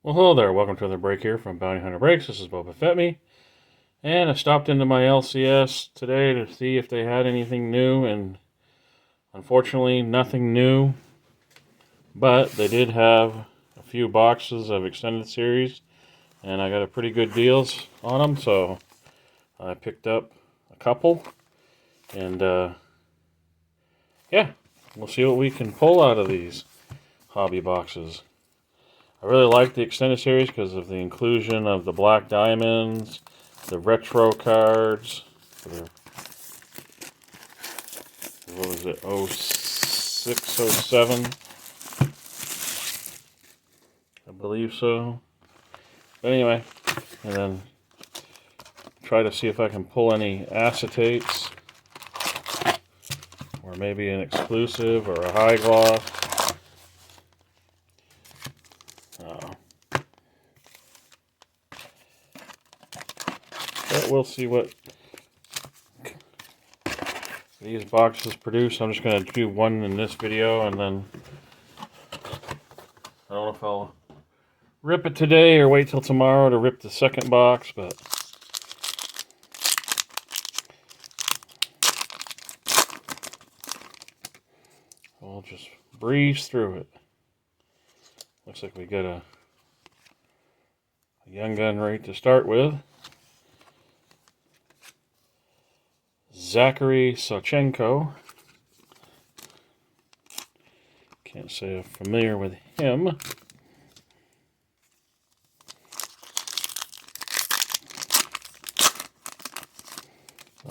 Well, hello there. Welcome to the break here from Bounty Hunter Breaks. This is Boba Fett me, and I stopped into my LCS today to see if they had anything new, and unfortunately, nothing new. But they did have a few boxes of extended series, and I got a pretty good deals on them, so I picked up a couple, and yeah, we'll see what we can pull out of these hobby boxes. I really like the extended series because of the inclusion of the black diamonds, the retro cards, the, what was it, 06, 07, I believe so. But anyway, and then try to see if I can pull any acetates, or maybe an exclusive or a high gloss. But we'll see what these boxes produce. I'm just going to do one in this video, and then I don't know if I'll rip it today or wait till tomorrow to rip the second box, but we'll just breeze through it. Looks like we got a young gun right to start with. Zachary Sochenko. Can't say I'm familiar with him. I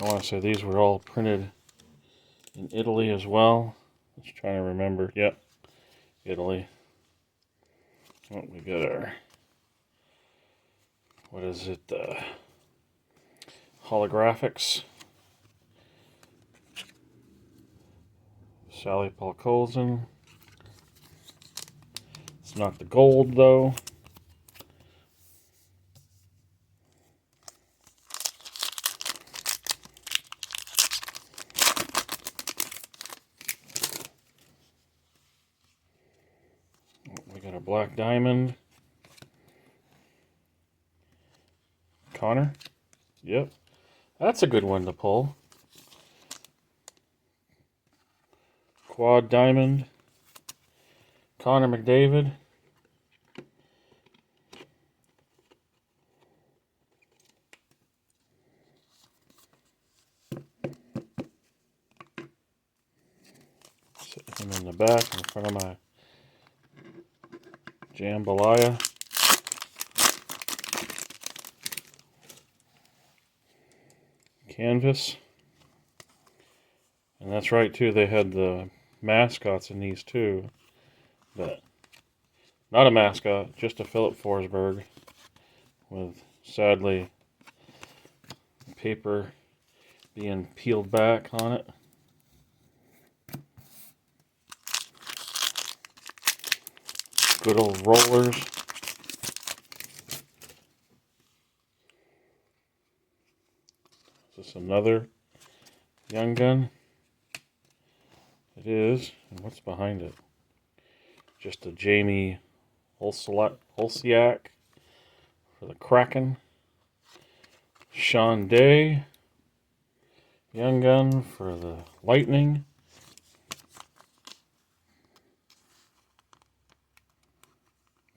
want to say these were all printed in Italy as well. Just trying to remember. Yep, Italy. Oh, we got our, what is it, holographics. Sally Paul Colson. It's not the gold, though. We got a black diamond. Connor. Yep. That's a good one to pull. Quad diamond. Connor McDavid. Set him in the back in front of my jambalaya. Canvas. And that's right, too. They had the mascots in these, too. But not a mascot, just a Philip Forsberg with, sadly, paper being peeled back on it. Good old rollers. Is this another young gun? It is. And what's behind it? Just a Jamie Olsiak for the Kraken. Sean Day, young gun for the Lightning.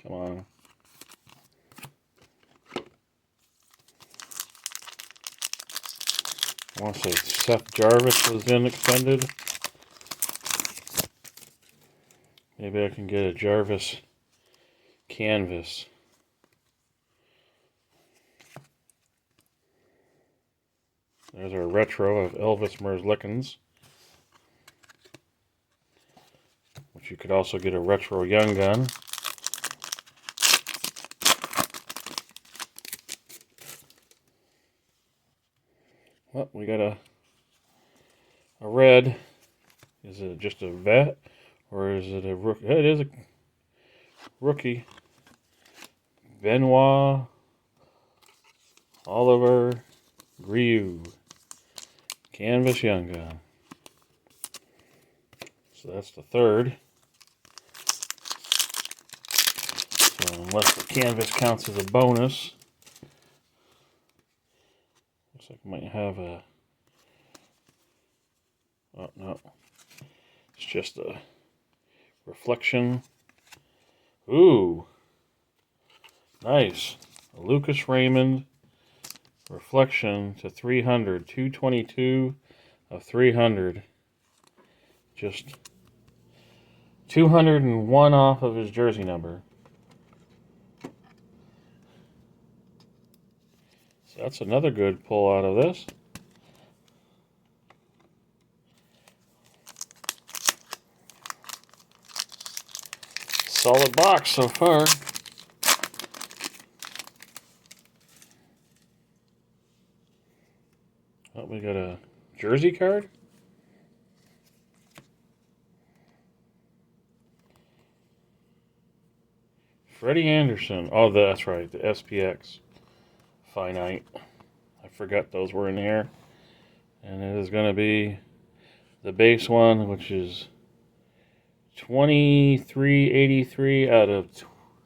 Come on. I want to say Seth Jarvis was in extended. Maybe I can get a Jarvis canvas. There's our retro of Elvis Merzlikins, which you could also get a retro young gun. Well, we got a red. Is it just a vet, or is it a rookie? It is a rookie. Benoit Oliver Griou. Canvas young gun. So that's the third. So unless the canvas counts as a bonus, looks like I might have a, oh no, it's just a reflection. Ooh, nice. A Lucas Raymond reflection to 300, 222 of 300. Just 201 off of his jersey number. So that's another good pull out of this. Solid box so far. Oh, we got a jersey card. Freddie Anderson. Oh, that's right. The SPX Finite. I forgot those were in here. And it is going to be the base one, which is 2383 out of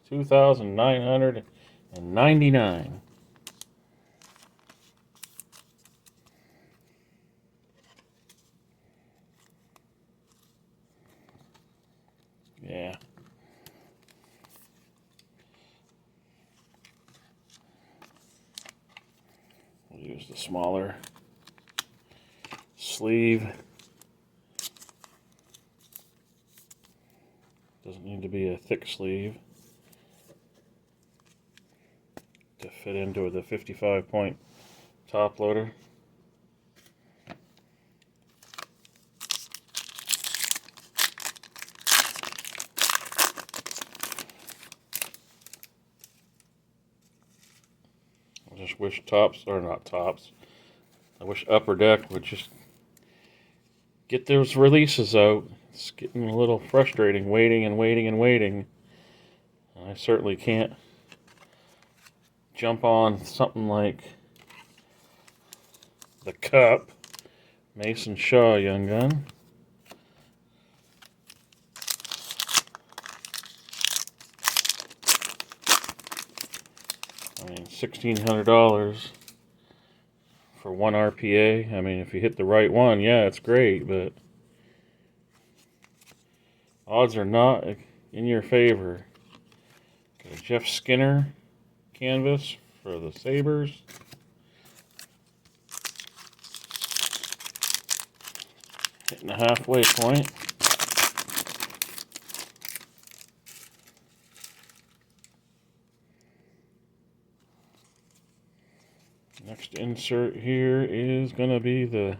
2,999. Yeah. We'll use the smaller sleeve. Doesn't need to be a thick sleeve to fit into the 55-point top loader. I just wish Topps, or not Topps, I wish Upper Deck would just get those releases out. It's getting a little frustrating, waiting and waiting and waiting. I certainly can't jump on something like the Cup, Mason Shaw Young Gun. I mean, $1,600 for one RPA. I mean, if you hit the right one, yeah, it's great, but odds are not in your favor. Got a Jeff Skinner canvas for the Sabres. Hitting the halfway point. Next insert here is going to be the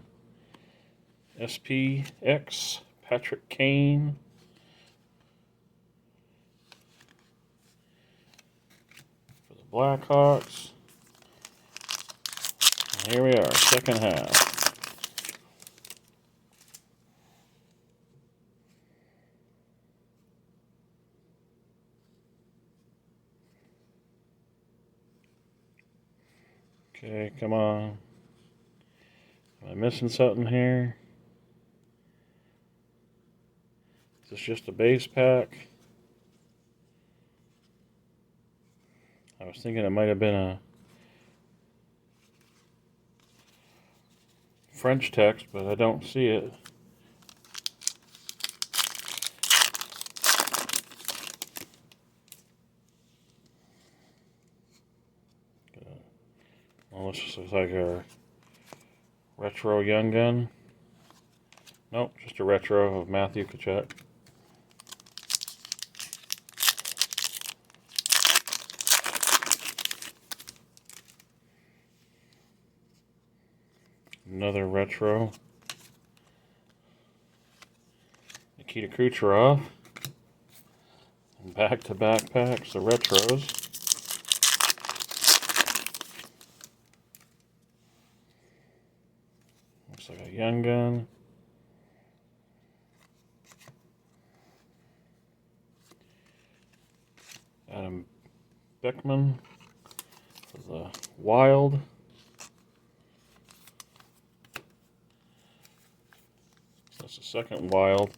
SPX Patrick Kane. For the Blackhawks. And here we are, second half. Okay, come on. Am I missing something here? Is this just a base pack? I was thinking it might have been a French text, but I don't see it. Well, this looks like a retro Young Gun. Nope, just a retro of Matthew Tkachuk. Another retro. Nikita Kucherov. And back-to-back packs of retros. Looks like a Young Gun. Adam Beckman for the Wild. That's the second Wild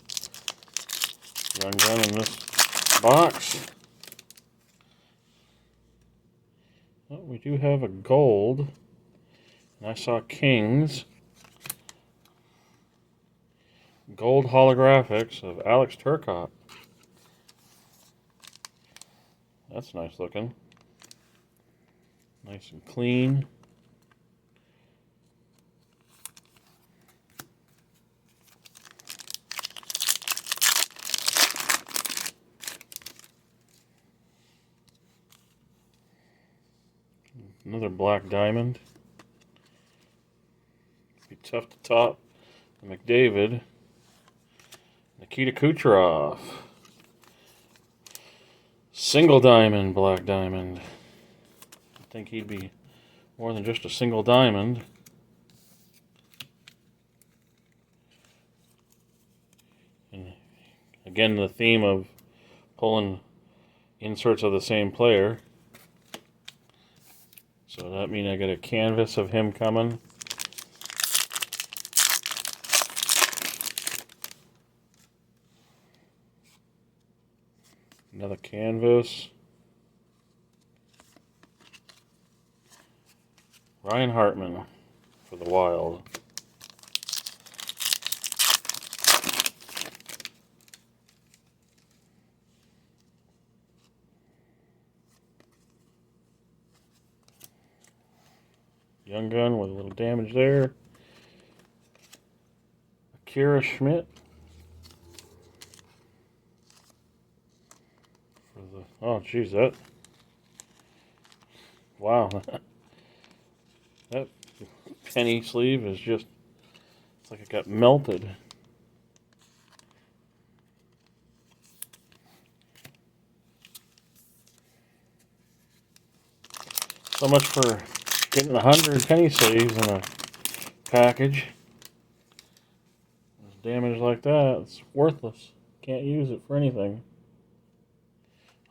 Young Gun in this box. do have a gold. And I saw Kings. Gold holographics of Alex Turcotte. That's nice looking. Nice and clean. Another black diamond. Be tough to top. McDavid. Nikita Kucherov. Single diamond, black diamond. I think he'd be more than just a single diamond. And again, the theme of pulling inserts of the same player. So that means I got a canvas of him coming. Another canvas. Ryan Hartman for the Wild. Young gun with a little damage there. Akira Schmidt. Oh, geez, that. Wow. That penny sleeve is just. It's like it got melted. So much for getting 100 penny sleeves in a package. Damage like that, it's worthless. Can't use it for anything.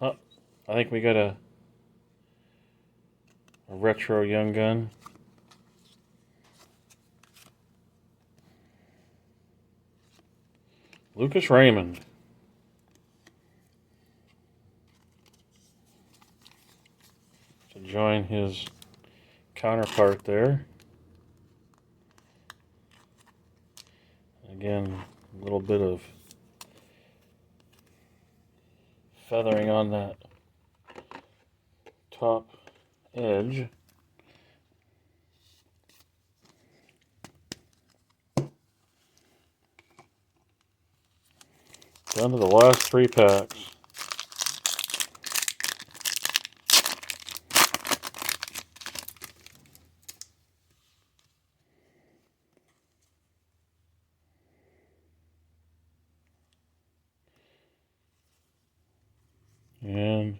Oh, I think we got a retro young gun. Lucas Raymond. To join his counterpart there. Again, a little bit of feathering on that top edge. Down to the last 3 packs. And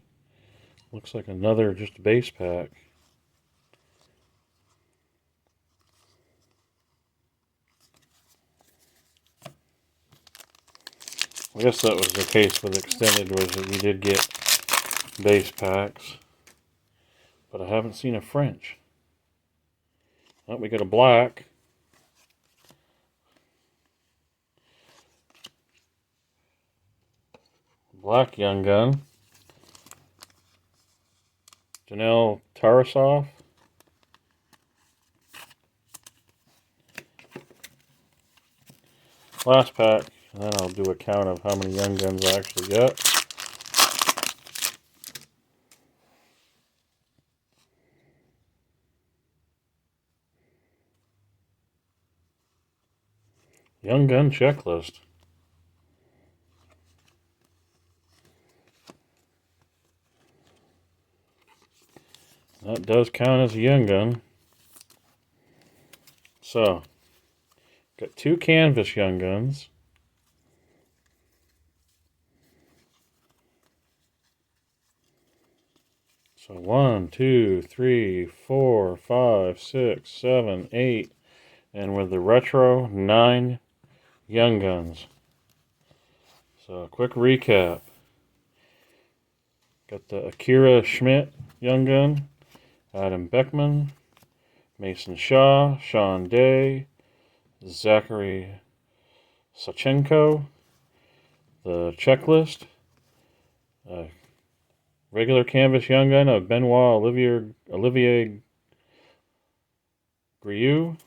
looks like another just base pack. I guess that was the case with Extended, was that we did get base packs. But I haven't seen a French. Oh, we got a black. Black young gun. Janelle Tarasov. Last pack, and then I'll do a count of how many young guns I actually got. Young gun checklist. That does count as a young gun. So, got 2 canvas young guns. So 1, 2, 3, 4, 5, 6, 7, 8, and with the retro, 9 young guns. So a quick recap. Got the Akira Schmidt young gun, Adam Beckman, Mason Shaw, Sean Day, Zachary Sachenko, the checklist, regular canvas Young Gun of Benoit Olivier Grieux,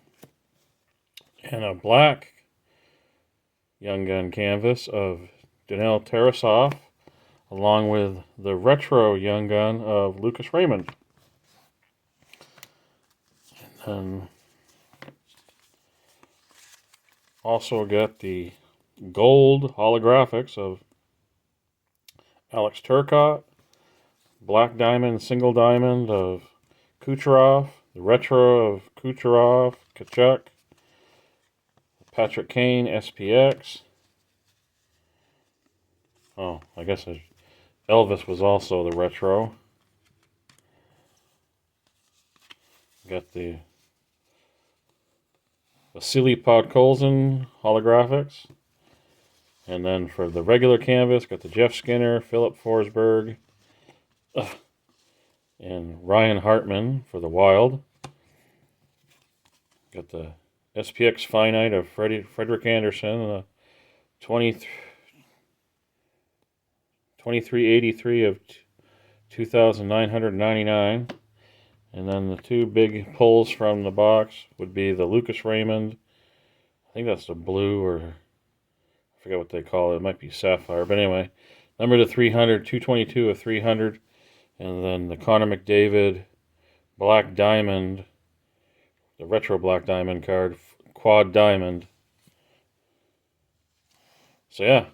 and a black Young Gun canvas of Danel Tarasov, along with the retro Young Gun of Lucas Raymond. And also got the gold holographics of Alex Turcotte, black diamond, single diamond of Kucherov, the retro of Kucherov, Tkachuk, Patrick Kane, SPX. Oh, I guess Elvis was also the retro. Got the Vasily Podkolzin holographics. And then for the regular canvas, got the Jeff Skinner, Philip Forsberg, and Ryan Hartman for the Wild. Got the SPX Finite of Frederick Anderson, 2383 of 2,999. And then the two big pulls from the box would be the Lucas Raymond. I think that's the blue, or I forget what they call it. It might be sapphire. But anyway, number to 300, 222 of 300. And then the Connor McDavid Black Diamond, the retro Black Diamond card, quad diamond. So yeah,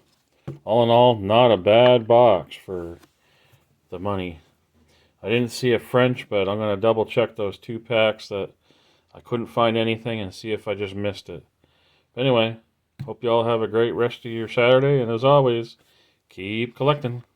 all in all, not a bad box for the money. I didn't see a French, but I'm going to double check those 2 packs that I couldn't find anything and see if I just missed it. But anyway, hope you all have a great rest of your Saturday, and as always, keep collecting.